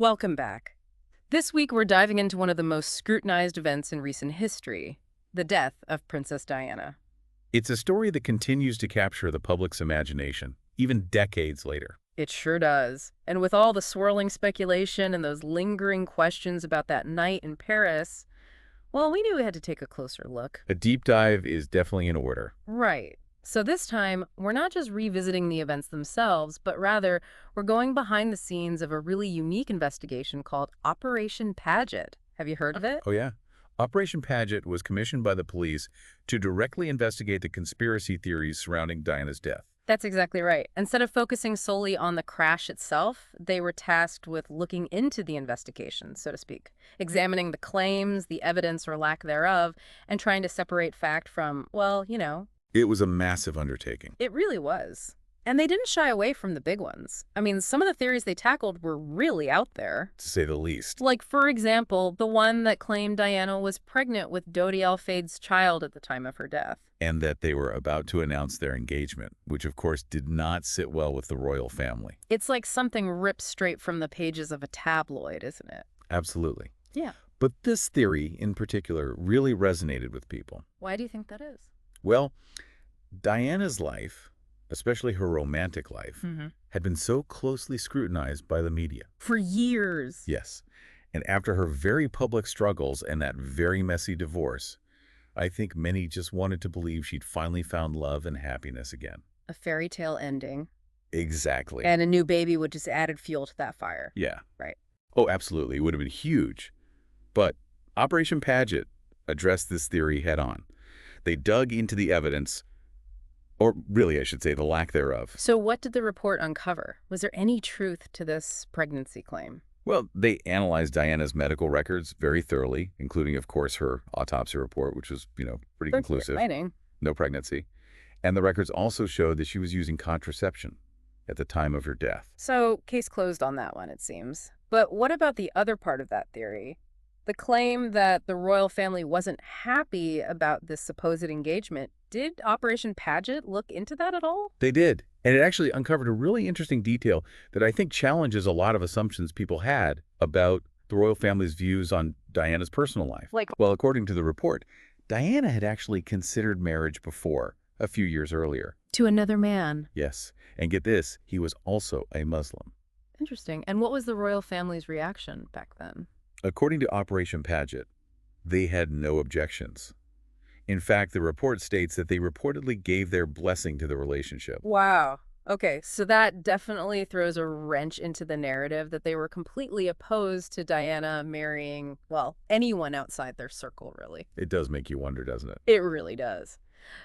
Welcome back. This week we're diving into one of the most scrutinized events in recent history, the death of Princess Diana. It's a story that continues to capture the public's imagination, even decades later. It sure does. And with all the swirling speculation and those lingering questions about that night in Paris, well, we knew we had to take a closer look. A deep dive is definitely in order. Right. So this time, we're not just revisiting the events themselves, but rather we're going behind the scenes of a really unique investigation called Operation Paget. Have you heard of it? Oh yeah? Operation Paget was commissioned by the police to directly investigate the conspiracy theories surrounding Diana's death. That's exactly right. Instead of focusing solely on the crash itself, they were tasked with looking into the investigation, so to speak, examining the claims, the evidence or lack thereof, and trying to separate fact from, well, It was a massive undertaking. it really was. And they didn't shy away from the big ones. I mean, some of the theories they tackled were really out there. To say the least. Like, for example, the one that claimed Diana was pregnant with Dodi El-Fade's child at the time of her death. And that they were about to announce their engagement, which of course did not sit well with the royal family. It's like something ripped straight from the pages of a tabloid, isn't it? Absolutely. Yeah. But this theory, in particular, really resonated with people. Why do you think that is? Well, Diana's life, especially her romantic life, had been so closely scrutinized by the media. For years. Yes. And after her very public struggles and that very messy divorce, I think many just wanted to believe she'd finally found love and happiness again. A fairy tale ending. Exactly. And a new baby would just added fuel to that fire. Yeah. Right. Oh, absolutely. It would have been huge. But Operation Paget addressed this theory head on. They dug into the evidence, or really, I should say, the lack thereof. So what did the report uncover? Was there any truth to this pregnancy claim? Well, they analyzed Diana's medical records very thoroughly, including, of course, her autopsy report, which was, pretty conclusive. Exciting. No pregnancy. And the records also showed that she was using contraception at the time of her death. So, case closed on that one, it seems. But what about the other part of that theory? The claim that the royal family wasn't happy about this supposed engagement. Did Operation Paget look into that at all? They did. And it actually uncovered a really interesting detail that I think challenges a lot of assumptions people had about the royal family's views on Diana's personal life. Well, according to the report, Diana had actually considered marriage before, a few years earlier. To another man. Yes. And get this, he was also a Muslim. Interesting. And what was the royal family's reaction back then? According to Operation Paget, they had no objections. In fact, the report states that they reportedly gave their blessing to the relationship. Wow. Okay, so that definitely throws a wrench into the narrative that they were completely opposed to Diana marrying, well, anyone outside their circle, really. It does make you wonder, doesn't it? It really does.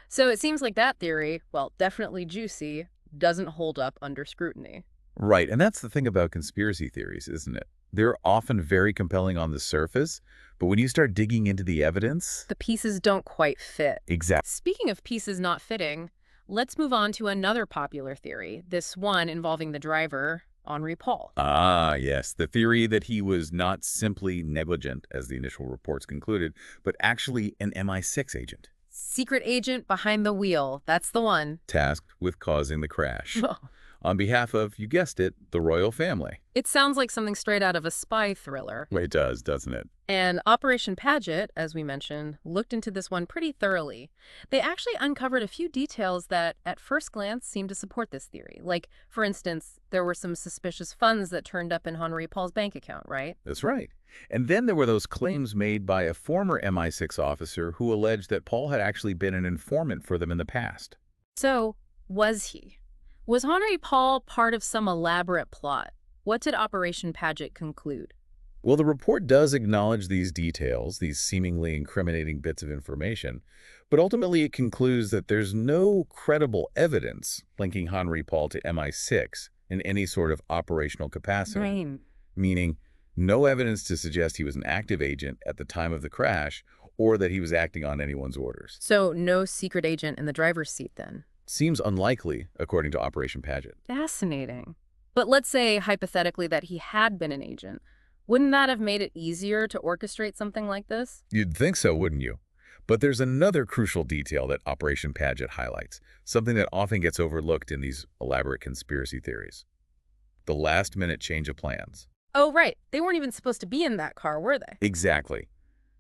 So it seems like that theory, well, definitely juicy, doesn't hold up under scrutiny. Right, and that's the thing about conspiracy theories, isn't it? They're often very compelling on the surface, but when you start digging into the evidence... The pieces don't quite fit. Exactly. Speaking of pieces not fitting, let's move on to another popular theory, this one involving the driver, Henri Paul. Ah, yes, the theory that he was not simply negligent, as the initial reports concluded, but actually an MI6 agent. Secret agent behind the wheel, that's the one. Tasked with causing the crash. On behalf of, you guessed it, the royal family. It sounds like something straight out of a spy thriller. It does, doesn't it? And Operation Paget, as we mentioned, looked into this one pretty thoroughly. They actually uncovered a few details that, at first glance, seemed to support this theory. Like, for instance, there were some suspicious funds that turned up in Henri Paul's bank account, right? That's right. And then there were those claims made by a former MI6 officer who alleged that Paul had actually been an informant for them in the past. So, was he? Was Henri Paul part of some elaborate plot? What did Operation Paget conclude? Well, the report does acknowledge these details, these seemingly incriminating bits of information, but ultimately it concludes that there's no credible evidence linking Henri Paul to MI6 in any sort of operational capacity. Right. Meaning, no evidence to suggest he was an active agent at the time of the crash or that he was acting on anyone's orders. So, no secret agent in the driver's seat, then? Seems unlikely, according to Operation Paget. Fascinating. But let's say, hypothetically, that he had been an agent. Wouldn't that have made it easier to orchestrate something like this? You'd think so, wouldn't you? But there's another crucial detail that Operation Paget highlights, something that often gets overlooked in these elaborate conspiracy theories. The last-minute change of plans. Oh, right. They weren't even supposed to be in that car, were they? Exactly.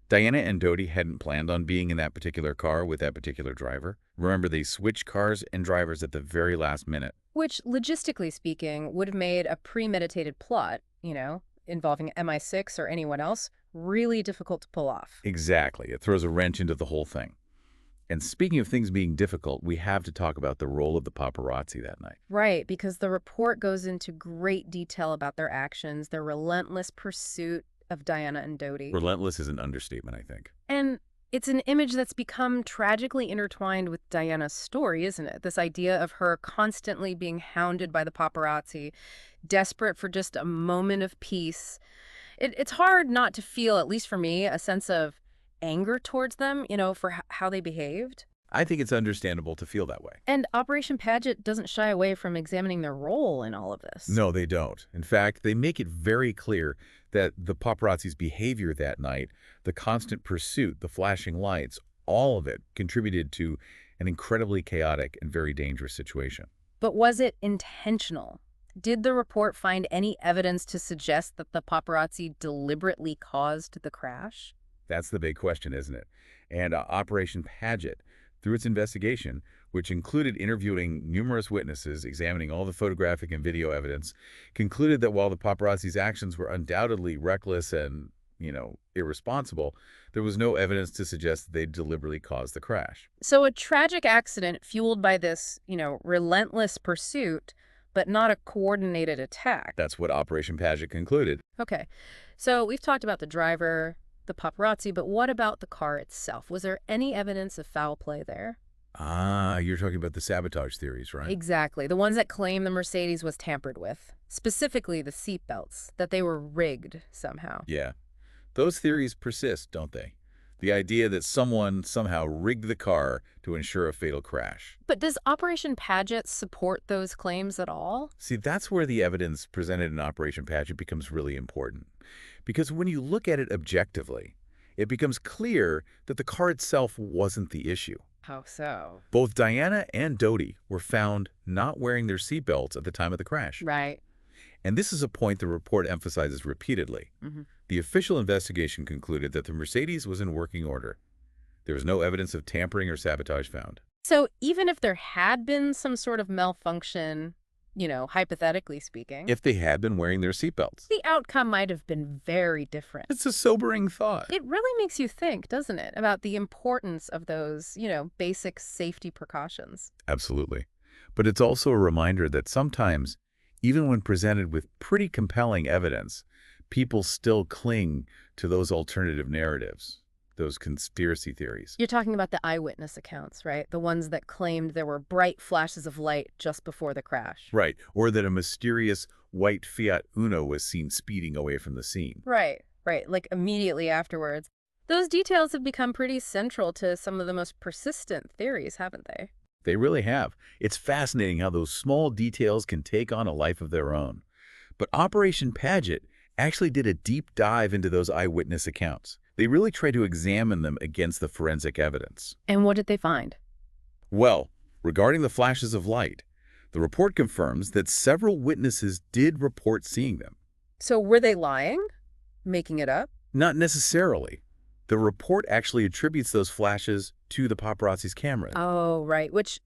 Diana and Dodie hadn't planned on being in that particular car with that particular driver. Remember, they switched cars and drivers at the very last minute. Which, logistically speaking, would have made a premeditated plot, involving MI6 or anyone else, really difficult to pull off. Exactly. It throws a wrench into the whole thing. And speaking of things being difficult, we have to talk about the role of the paparazzi that night. Right, because the report goes into great detail about their actions, their relentless pursuit of Diana and Dodie. Relentless is an understatement, I think. And it's an image that's become tragically intertwined with Diana's story, isn't it? This idea of her constantly being hounded by the paparazzi, desperate for just a moment of peace. It's hard not to feel, at least for me, a sense of anger towards them, for how they behaved. I think it's understandable to feel that way. And Operation Paget doesn't shy away from examining their role in all of this. No, they don't. In fact, they make it very clear that the paparazzi's behavior that night, the constant pursuit, the flashing lights, all of it contributed to an incredibly chaotic and very dangerous situation. But was it intentional? Did the report find any evidence to suggest that the paparazzi deliberately caused the crash? That's the big question, isn't it? And Operation Paget, through its investigation, which included interviewing numerous witnesses, examining all the photographic and video evidence, concluded that while the paparazzi's actions were undoubtedly reckless and, irresponsible, there was no evidence to suggest that they deliberately caused the crash. So a tragic accident fueled by this, relentless pursuit, but not a coordinated attack. That's what Operation Paget concluded. Okay. So we've talked about the driver, the paparazzi, but what about the car itself? Was there any evidence of foul play there? Ah, you're talking about the sabotage theories, right? Exactly. The ones that claim the Mercedes was tampered with. Specifically the seat belts, that they were rigged somehow. Yeah. Those theories persist, don't they? The idea that someone somehow rigged the car to ensure a fatal crash. But does Operation Paget support those claims at all? See, that's where the evidence presented in Operation Paget becomes really important. Because when you look at it objectively, it becomes clear that the car itself wasn't the issue. How so? Both Diana and Dodie were found not wearing their seatbelts at the time of the crash. Right. And this is a point the report emphasizes repeatedly. The official investigation concluded that the Mercedes was in working order. There was no evidence of tampering or sabotage found. So even if there had been some sort of malfunction, hypothetically speaking, If they had been wearing their seatbelts. the outcome might have been very different. It's a sobering thought. It really makes you think, doesn't it, about the importance of those, basic safety precautions. Absolutely. But it's also a reminder that sometimes, even when presented with pretty compelling evidence, people still cling to those alternative narratives, those conspiracy theories. You're talking about the eyewitness accounts, right? The ones that claimed there were bright flashes of light just before the crash. Right. Or that a mysterious white Fiat Uno was seen speeding away from the scene. Right, like immediately afterwards. Those details have become pretty central to some of the most persistent theories, haven't they? They really have. It's fascinating how those small details can take on a life of their own. But Operation Paget actually did a deep dive into those eyewitness accounts. They really tried to examine them against the forensic evidence. And what did they find? Well, regarding the flashes of light, the report confirms that several witnesses did report seeing them. So were they lying? Making it up? Not necessarily. The report actually attributes those flashes to the paparazzi's camera. Oh, right. Which,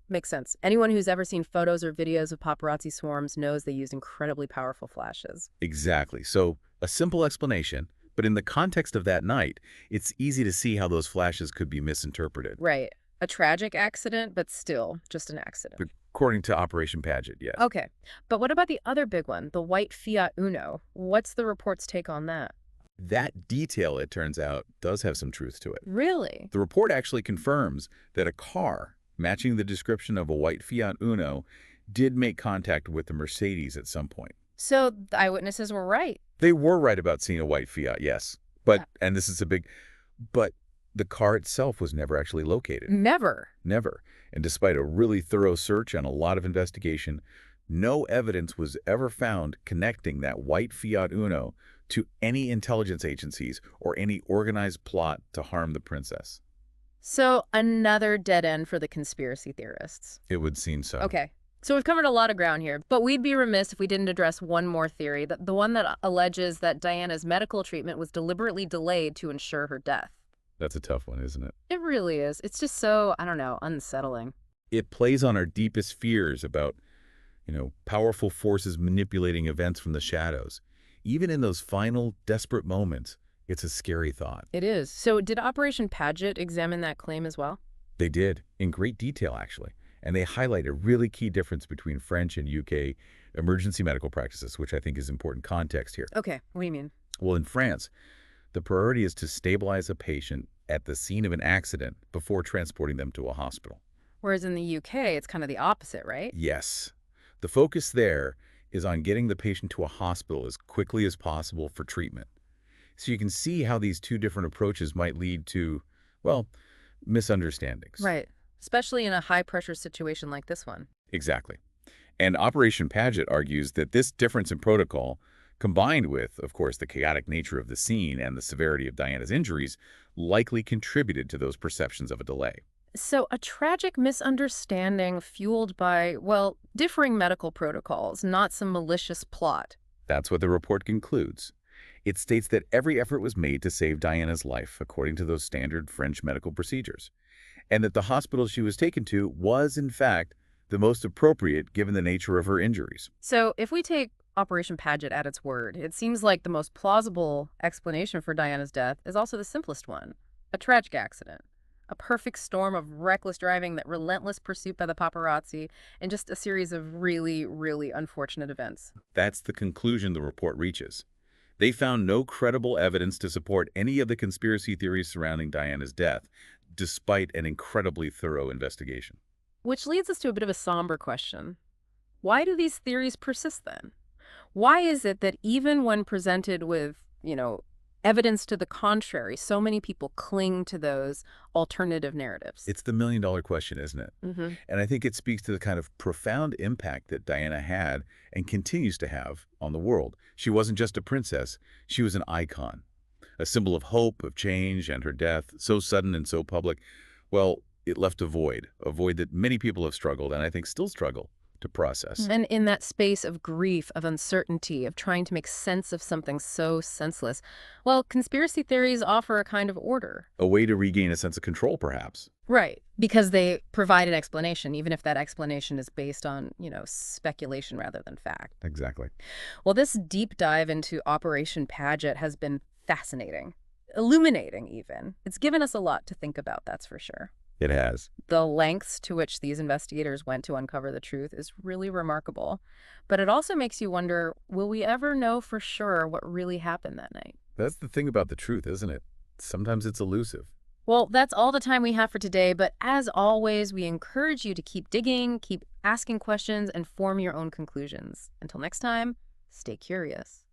makes sense. Anyone who's ever seen photos or videos of paparazzi swarms knows they use incredibly powerful flashes. Exactly. So, a simple explanation, but in the context of that night, it's easy to see how those flashes could be misinterpreted. Right. A tragic accident, but still just an accident. According to Operation Paget, yes. Okay. But what about the other big one, the white Fiat Uno? What's the report's take on that? That detail, it turns out, does have some truth to it. Really? The report actually confirms that a car matching the description of a white Fiat Uno did make contact with the Mercedes at some point. So the eyewitnesses were right. They were right about seeing a white Fiat, yes. And this is but the car itself was never actually located. Never. Never. And despite a really thorough search and a lot of investigation, no evidence was ever found connecting that white Fiat Uno to any intelligence agencies or any organized plot to harm the princess. So another dead end for the conspiracy theorists. It would seem so. Okay. So we've covered a lot of ground here, but we'd be remiss if we didn't address one more theory, the one that alleges that Diana's medical treatment was deliberately delayed to ensure her death. That's a tough one, isn't it? It really is. It's just so, I don't know, unsettling. It plays on our deepest fears about, powerful forces manipulating events from the shadows. Even in those final, desperate moments, it's a scary thought. It is. So did Operation Paget examine that claim as well? They did, in great detail, actually. And they highlight a really key difference between French and UK emergency medical practices, which I think is important context here. Okay, what do you mean? Well, in France, the priority is to stabilize a patient at the scene of an accident before transporting them to a hospital. Whereas in the UK, it's kind of the opposite, right? Yes. The focus there is on getting the patient to a hospital as quickly as possible for treatment. So you can see how these two different approaches might lead to, well, misunderstandings. Right. Especially in a high-pressure situation like this one. Exactly. And Operation Paget argues that this difference in protocol, combined with, of course, the chaotic nature of the scene and the severity of Diana's injuries, likely contributed to those perceptions of a delay. So a tragic misunderstanding fueled by, well, differing medical protocols, not some malicious plot. That's what the report concludes. It states that every effort was made to save Diana's life according to those standard French medical procedures, and that the hospital she was taken to was, in fact, the most appropriate given the nature of her injuries. So if we take Operation Paget at its word, it seems like the most plausible explanation for Diana's death is also the simplest one. A tragic accident. A perfect storm of reckless driving, that relentless pursuit by the paparazzi, and just a series of really, really unfortunate events. That's the conclusion the report reaches. They found no credible evidence to support any of the conspiracy theories surrounding Diana's death, despite an incredibly thorough investigation. Which leads us to a bit of a somber question. Why do these theories persist then? Why is it that even when presented with, evidence to the contrary, so many people cling to those alternative narratives? It's the million-dollar question, isn't it? Mm-hmm. And I think it speaks to the kind of profound impact that Diana had and continues to have on the world. She wasn't just a princess, she was an icon, a symbol of hope, of change, and her death, so sudden and so public, well, it left a void that many people have struggled, and I think still struggle, to process. And in that space of grief, of uncertainty, of trying to make sense of something so senseless, well, conspiracy theories offer a kind of order. A way to regain a sense of control, perhaps. Right, because they provide an explanation, even if that explanation is based on, speculation rather than fact. Exactly. Well, this deep dive into Operation Paget has been fascinating, illuminating even. It's given us a lot to think about, that's for sure. It has. The lengths to which these investigators went to uncover the truth is really remarkable. But it also makes you wonder, will we ever know for sure what really happened that night? That's the thing about the truth, isn't it? Sometimes it's elusive. Well, that's all the time we have for today, but as always, we encourage you to keep digging, keep asking questions, and form your own conclusions. Until next time, stay curious.